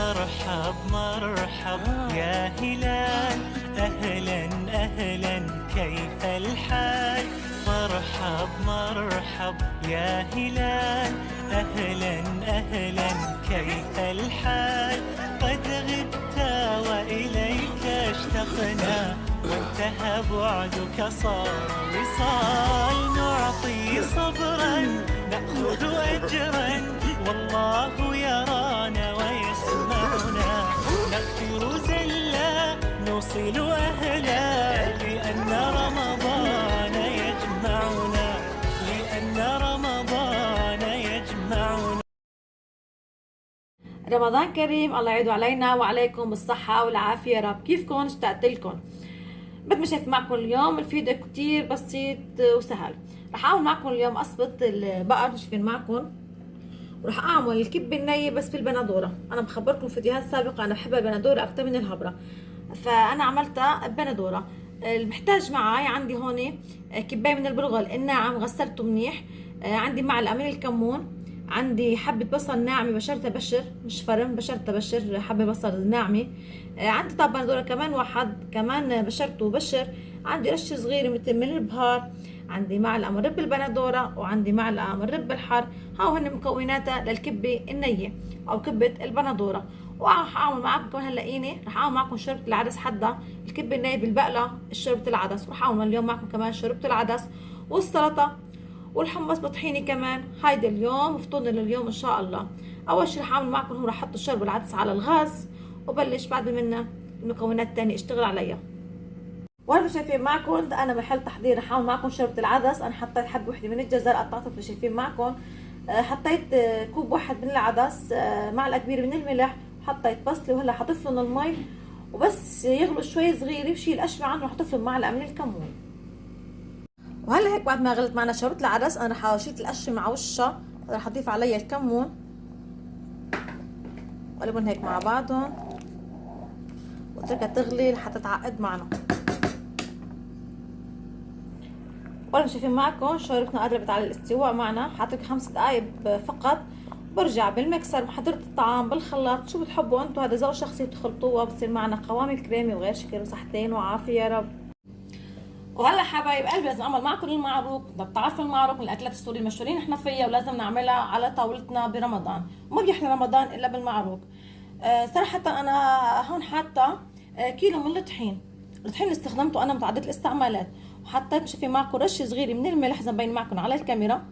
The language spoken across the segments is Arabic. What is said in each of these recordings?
مرحب مرحب يا هلال، أهلا أهلا كيف الحال؟ مرحب مرحب يا هلال، أهلا أهلا كيف الحال؟ قد غبت وإليك اشتقنا، وانتهى بعدك صار وصال. نعطي صبرا نأخذ أجرا، والله يرانا ويسمعنا. نغفر زلا نوصل أهلا، لأن رمضان يجمعنا، لأن رمضان يجمعنا. رمضان كريم، الله يعيده علينا وعليكم بالصحة والعافية يا رب. كيفكم؟ اشتقت لكم. بدي مشارك معكم اليوم الفيديو كتير بسيط وسهل. رح اعمل معكم اليوم قصبة البقر، شايفين معكم، ورح اعمل الكبة النية بس بالبندورة. انا بخبركم فيديوهات سابقة انا بحب البندورة اكتر من الهبرة، فانا عملتها ببندورة. المحتاج معي عندي هون كباية من البرغل الناعم غسلته منيح، عندي معلقة من الكمون، عندي حبة بصل ناعمة بشرتها بشر مش فرم، بشرتها بشر حبة بصل ناعمة، عندي طبعا بندورة كمان واحد كمان بشرته بشر، عندي رشة صغيرة مثل من البهار، عندي معلقة من رب البندورة، وعندي معلقة من رب الحر. هاو هن مكوناتها للكبة النية او كبة البندورة. وراح اعمل معكم كمان هلاقيني رح اعمل معكم شوربة العدس حدا. الكبة النية بالبقلة شوربة العدس، ورح اعمل اليوم معكم كمان شوربة العدس والسلطة والحمص بطحيني كمان. هيدا اليوم فطورنا لليوم ان شاء الله. اول شي رح اعمل معكم هو رح احط الشوربة العدس على الغاز، وبلش بعد منها المكونات التانية اشتغل عليها. وانا شايفين معكم انا محل تحضير رح اعمل معكم شوربة العدس. انا حطيت حبة وحدة من الجزر قطعتها اللي شايفين معكم، حطيت كوب واحد من العدس، معلقة كبيرة من الملح، حطيت بصلة، وهلا حطيت لهم المي وبس يغلوا شوي صغيرة وشيل القشرة عنه، وحطيت لهم معلقة من الكمون. وهلا هيك بعد ما غلت معنا شوربة العدس انا رح اشيل القشرة مع وشها، رح اضيف عليها الكمون وقلبهم هيك مع بعضهم واتركها تغلي لحتى تعقد معنا. ولا شايفين معكم شوربتنا قربت على الاستواء معنا، حاترك 5 دقايق فقط. برجع بالمكسر محضرة الطعام بالخلاط، شو بتحبوا انتم، هذا ذوق شخصي، بتخلطوها بتصير معنا قوام الكريمي وغير شكل. وصحتين وعافية يا رب. وهلا حبايب قلبي لازم اعمل معكم المعروك. بدك تعرفوا المعروك من الاكلات السورية المشهورين احنا فيها، ولازم نعملها على طاولتنا برمضان. وما بيحلى رمضان الا بالمعروك. صراحة انا هون حاطة كيلو من الطحين. الطحين اللي استخدمته انا متعدد الاستعمالات، وحطيت شوفي معكم رشه صغيره من الملح زي ما مبين معكم على الكاميرا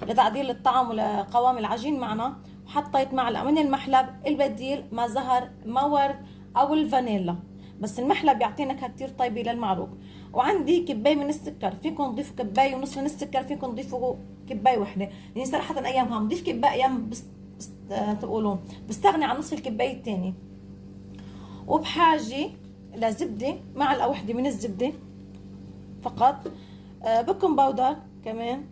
لتعديل الطعم ولقوام العجين معنا، وحطيت معلقه من المحلب البديل ما زهر ما ورد او الفانيلا، بس المحلب بيعطي نكهه كثير طيبه للمعروك. وعندي كبايه من السكر، فيكم تضيفوا كبايه ونص من السكر، فيكم تضيفوا كبايه وحده، لاني صراحه ايامها بضيف كبايه ايام تقولون بستغني عن نص الكبايه الثاني. وبحاجه لزبده، معلقه وحده من الزبده فقط، بيكنج باودر كمان،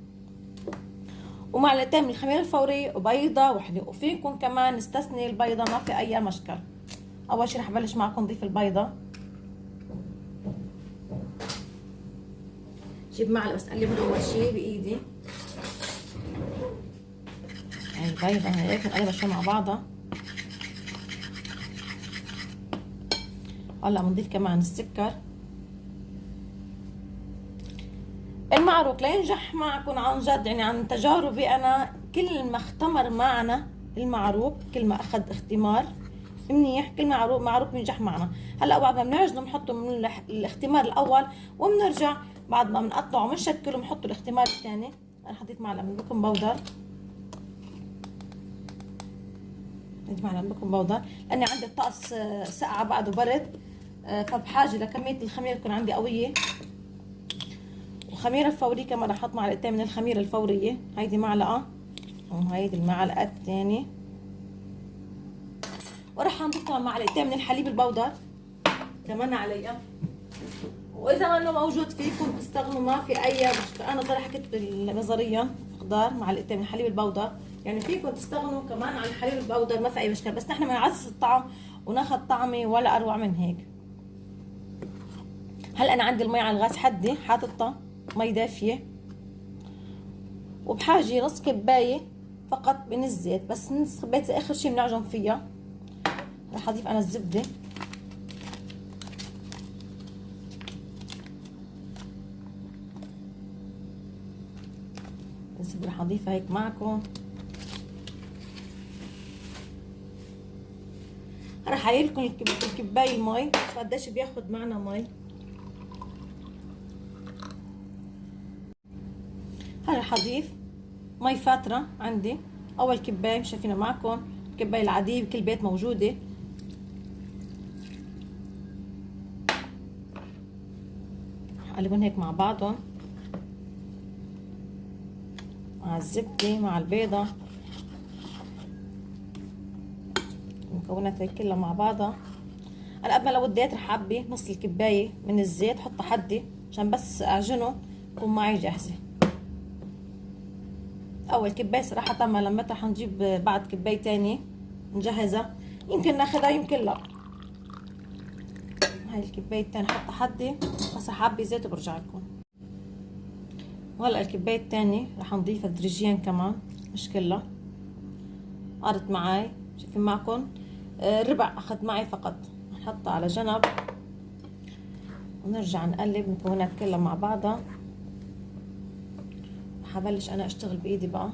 ومعلقتين من الخميره الفوريه، وبيضه وحده. وفيكم كمان نستثني البيضه، ما في اي مشكل. اول شي رح بلش معكم ضيف البيضه. جيب معلقه بس اقلبهم اول شي بايدي. هاي البيضه هيك نقلبها شوي مع بعضها. هلا بنضيف كمان السكر. المعروك لينجح معكم عن جد، يعني عن تجاربي انا، كل ما اختمر معنا المعروك، كل ما اخذ اختمار منيح، كل معروك بينجح معنا. هلا بعد ما بنعجنه بنحطه من الاختمار الاول، وبنرجع بعد ما بنقطعه وبنشكله بنحطه الاختمار الثاني. انا حطيت معلقه من البيكنج باودر، معلقه من البيكنج باودر لاني عندي الطقس ساقعه بعده برد، فبحاجه لكميه الخميره تكون عندي قويه. الخميره الفوريه كمان رح احط معلقتين من الخميره الفوريه، هيدي معلقه وهيدي المعلقه الثانيه. وراح نضيف كمان معلقتين من الحليب البودر كمان عليها. واذا ما انه موجود فيكم تستغنوا، ما في اي مشكله. انا صراحه كنت بالنظريه اختار معلقتين من الحليب البودر، يعني فيكم تستغنوا كمان عن الحليب البودر، ما في اي مشكله، بس نحن بنعزز الطعم وناخذ طعمه ولا اروع من هيك. هلا انا عندي المي على الغاز حدي، حاططها مي دافيه، وبحاجه نص كبايه فقط من الزيت، بس نص كبايه اخر شيء بنعجن فيها. رح اضيف انا الزبده. الزبده رح اضيفها هيك معكم. رح اعيرلكم الكبايه المي قديش بياخد معنا مي. هلا رح اضيف مي فاتره عندي. اول كبايه شايفينها معكم، الكبايه العاديه بكل بيت موجوده. قلبهم هيك مع بعضهم مع الزبده مع البيضه، المكونات هي كلها مع بعضها. انا قبل لو بديت رح اعبي نص الكبايه من الزيت، حطها حدي عشان بس اعجنه تكون معي جاهزه. اول كبايه صراحه تمام، لما رح نجيب بعد كبايه تاني نجهزها، يمكن ناخذها يمكن لا. هاي الكبايه الثانيه حطها حدي، بس رح اعبي زيت وبرجع لكم. وهلا الكبايه الثانيه رح نضيفها تدريجيا كمان، مش كلها. قعدت معي شايفين معكم ربع اخذ معي فقط. نحطها على جنب ونرجع نقلب المكونات كلها مع بعضها. رح ابلش انا اشتغل بايدي بقى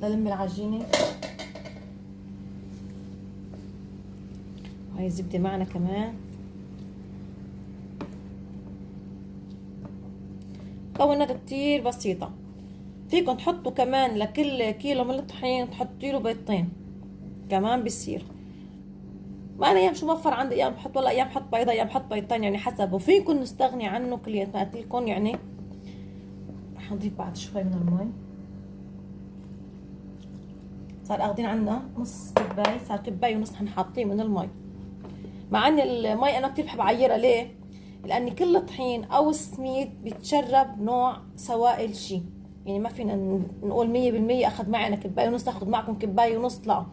للم العجينه. هاي الزبده معنا كمان. مكونات كتير بسيطه. فيكم تحطوا كمان لكل كيلو من الطحين تحطوا له بيضتين كمان بيصير. ما انا ايام شو موفر عندي، ايام بحط والله ايام بحط بيضه ايام بحط بيضتين، يعني حسب. وفيكم نستغني عنه كلياتكم يعني. رح نضيف بعد شوي من المي. صار اخذين عنا نص كبايه، صار كبايه ونص حنحطيه من المي. مع ان المي انا كتير بحب اعيرها. ليه؟ لاني كل طحين او سميد بيتشرب نوع سوائل شي، يعني ما فينا نقول 100% اخذ معي انا كبايه ونص اخذ معكم كبايه ونص. لا،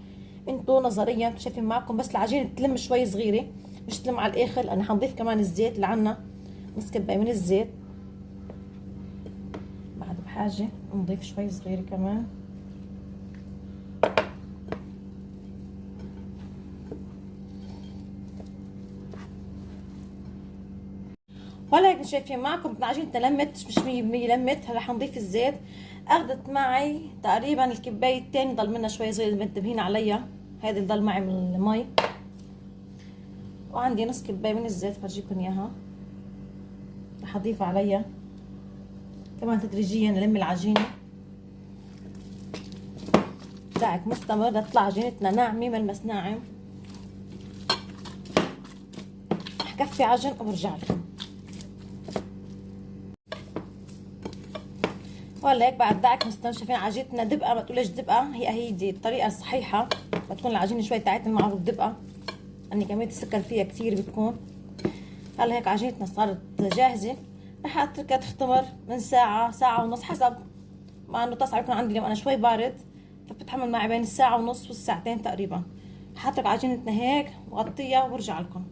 انتوا نظريا شايفين معكم بس العجينه تلم شوي صغيره، مش تلم على الاخر. لان حنضيف كمان الزيت اللي عنا، نص كبايه من الزيت. بعد بحاجه نضيف شوي صغيره كمان. ولا هيك شايفين معكم عجينتنا لمت، مش 100% لمت. هلا حنضيف الزيت. اخذت معي تقريبا الكبايه الثانيه، ضل منها شوي صغيره منتبهين عليها. هذه ضل معي من المي. وعندي نص كبايه من الزيت فرجيكم اياها، رح اضيفها عليها كمان تدريجيا نلم العجينه. دعك مستمر لتطلع عجينتنا ناعمه ملمس ناعم. رح كفي عجن وبرجع لكم. ولا هيك بعد دعك مستمر. شايفين عجينتنا دبقه، ما تقوليش دبقه، هي دي الطريقه الصحيحه. بتكون العجينه شوي تاعتنا معروف دبقه، اني كميه السكر فيها كتير بتكون. هلا هيك عجينتنا صارت جاهزه. رح اتركها تختمر من ساعه ساعه ونص حسب ما انه تصعب. يكون عندي اليوم انا شوي بارد، فبتحمل معي بين الساعه ونص والساعتين تقريبا. رح اترك عجينتنا هيك وغطيها وارجع لكم.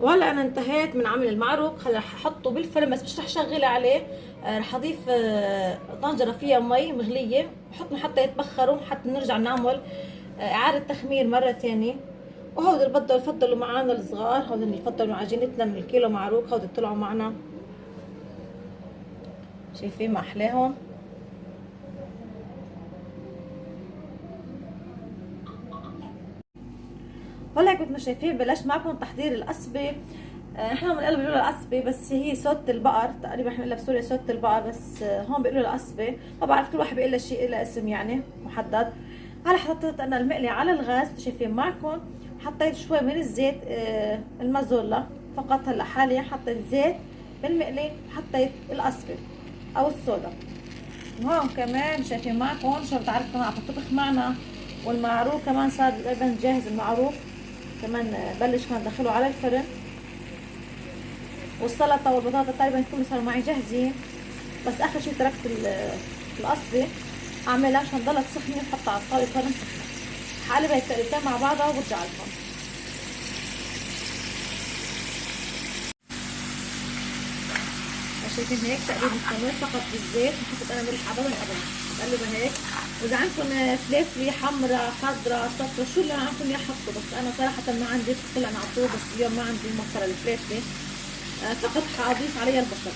وهلا انا انتهيت من عمل المعروق. هلا رح احطه بالفرن، بس مش رح شغله عليه. رح اضيف طنجره فيها مي مغليه، بحطهم حتى يتبخروا، حتى نرجع نعمل اعاده تخمير مره ثانيه. وهودي اللي بدهم يفضلوا معنا الصغار، هودي اللي يفضلوا عجينتنا من الكيلو معروق، هودي طلعوا معنا. شايفين ما احلاهم. هلا هيك مثل ما شايفين بلشت معكم تحضير القصبه. احنا بنقلب بيقولوا لها قصبه، بس هي صوت البقر تقريبا. احنا بنقلها بسوريا صوت البقر، بس هون بيقولوا لها قصبه. ما بعرف، كل واحد بيقول لها شيء، لها اسم يعني محدد. هلا حطيت انا المقلي على الغاز شايفين معكم. حطيت شوي من الزيت المازولا فقط. هلا حاليا حطيت زيت بالمقلي، حطيت القصبه او الصودا. وهون كمان شايفين معكم شو بتعرف كمان عم تطبخ معنا. والمعروف كمان صار تقريبا جاهز. المعروف كمان بلش كمان ادخله على الفرن. والسلطه والبطاطا تقريبا كله صاروا معي جاهزين. بس اخر شيء تركت القصبه اعملها عشان تضلها سخنه وحطها على الطاوله فرن سخنه. حقلبها التقليتين مع بعضها وبرجع لكم. شايفين هيك تقليب مستمر فقط بالزيت. حطيت انا ملح ابدا بقلبها هيك. واذا عندكم فلفله حمراء خضراء صفراء شو اللي عندكم اياه حطوا، بس انا صراحه ما عندي طلع على طول، بس اليوم ما عندي موفره الفلفله. فقط حاضيف عليها البصل.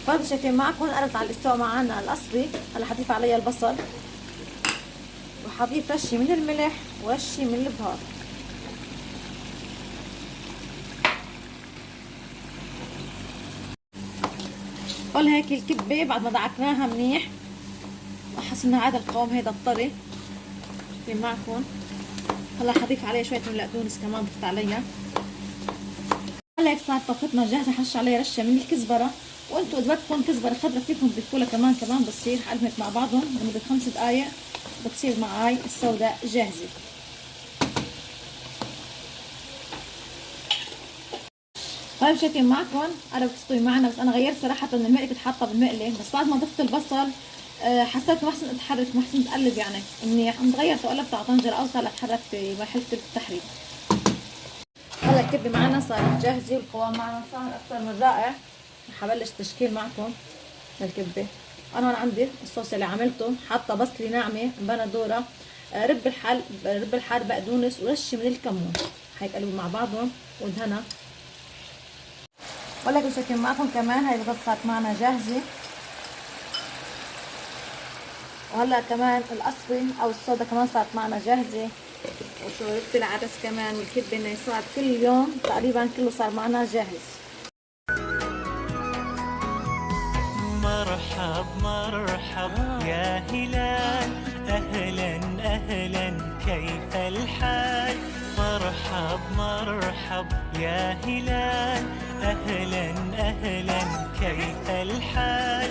برضه شايفين معكم قربت على الاستواء معنا القصبي. هلا حضيف عليها البصل وحضيف رشه من الملح ورشه من البهار. قول هيك الكبه بعد ما دعكناها منيح وحسنا هذا القوام هيدا الطري في معكم. هلا حضيف عليها شويه من البقدونس كمان ضفت عليها. هلا هيك صارت طبختنا جاهزه. حش عليها رشه من الكزبره، وانتم اذا بدكم كزبره خضراء فيكم تضيفوا لها كمان بتصير حقلمت مع بعضهم لمده 5 دقائق بتصير معي السوداء جاهزه. طيب شايفين معكم قربت تستوي معنا، بس انا غيرت صراحه من المقلي كنت حاطه بالمقلي، بس بعد ما ضفت البصل حسيت ما احسن اتحرك ما احسن اتقلب يعني منيح. قمت غيرت وقلبت على طنجره اوسع لاتحرك في مرحله التحريك. هلا الكبه معنا صارت جاهزه والقوام معنا صار اكثر من رائع. رح ابلش تشكيل معكم للكبه. انا هون عندي الصوص اللي عملته حاطه بصله ناعمه بندوره رب الحار بقدونس ورشه من الكمون. هيك قلبوا مع بعضهم ودهنا. ولكن شايفين معكم كمان هاي البطاطس صارت معنا جاهزه. وهلا كمان القصبي او الصودا كمان صارت معنا جاهزه، وشوربه العدس كمان والكبه اللي صارت كل يوم تقريبا كله صار معنا جاهز. مرحب مرحب يا هلال، أهلا أهلا كيف الحال؟ مرحب مرحب يا هلال، أهلا أهلا كيف الحال؟